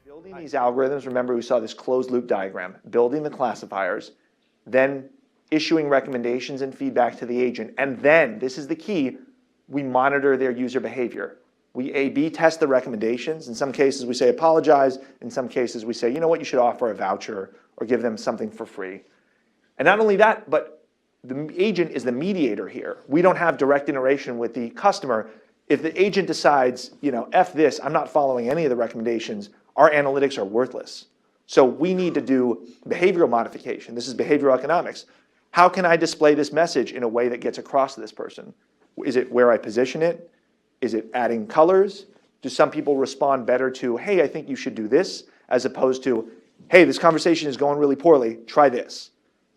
Building these algorithms, remember we saw this closed loop diagram, building the classifiers, then issuing recommendations and feedback to the agent, and then, this is the key, we monitor their user behavior. We A/B test the recommendations. In some cases we say apologize, in some cases we say, you know what, you should offer a voucher or give them something for free. And not only that, but the agent is the mediator here. We don't have direct interaction with the customer. If the agent decides, you know, F this, I'm not following any of the recommendations, our analytics are worthless. So we need to do behavioral modification. This is behavioral economics. How can I display this message in a way that gets across to this person? Is it where I position it? Is it adding colors? Do some people respond better to, hey, I think you should do this, as opposed to, hey, this conversation is going really poorly, try this,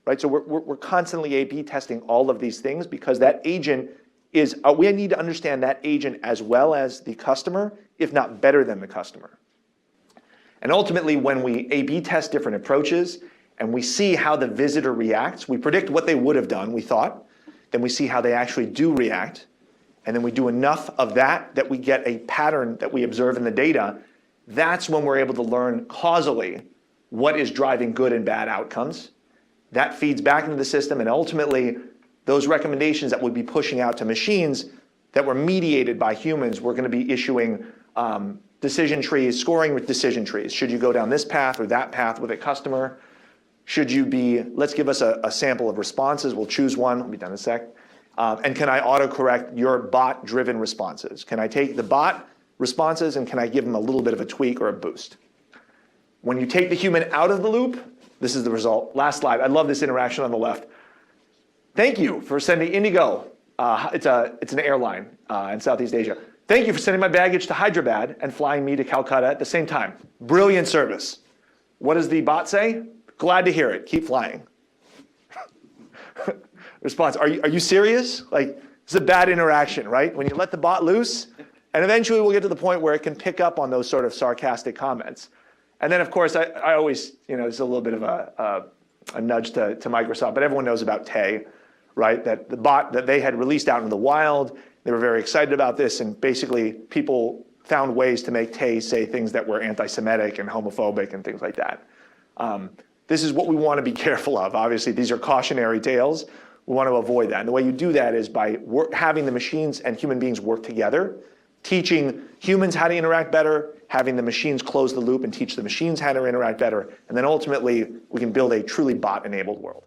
right? So we're constantly A/B testing all of these things because that agent is, we need to understand that agent as well as the customer, if not better than the customer. And ultimately, when we A/B test different approaches and we see how the visitor reacts, we predict what they would have done, we thought, then we see how they actually do react, and then we do enough of that that we get a pattern that we observe in the data. That's when we're able to learn causally what is driving good and bad outcomes. That feeds back into the system, and ultimately, those recommendations that we'd be pushing out to machines that were mediated by humans, we're going to be issuing decision trees, scoring with decision trees. Should you go down this path or that path with a customer? Should you be, let's give us a sample of responses. We'll choose one. I'll be done in a sec. And can I autocorrect your bot-driven responses? Can I take the bot responses and can I give them a little bit of a tweak or a boost? When you take the human out of the loop, this is the result. Last slide. I love this interaction on the left. Thank you for sending Indigo. It's an airline in Southeast Asia. Thank you for sending my baggage to Hyderabad and flying me to Calcutta at the same time. Brilliant service. What does the bot say? Glad to hear it. Keep flying. Response, are you serious? Like, it's a bad interaction, right? When you let the bot loose, and eventually we'll get to the point where it can pick up on those sort of sarcastic comments. And then, of course, I always, you know, it's a little bit of a nudge to Microsoft, but everyone knows about Tay, right? That the bot that they had released out into the wild, they were very excited about this, and basically people found ways to make Tay say things that were anti-Semitic and homophobic and things like that. This is what we want to be careful of. Obviously, these are cautionary tales. We want to avoid that. And the way you do that is by having the machines and human beings work together, teaching humans how to interact better, having the machines close the loop and teach the machines how to interact better, and then ultimately we can build a truly bot-enabled world.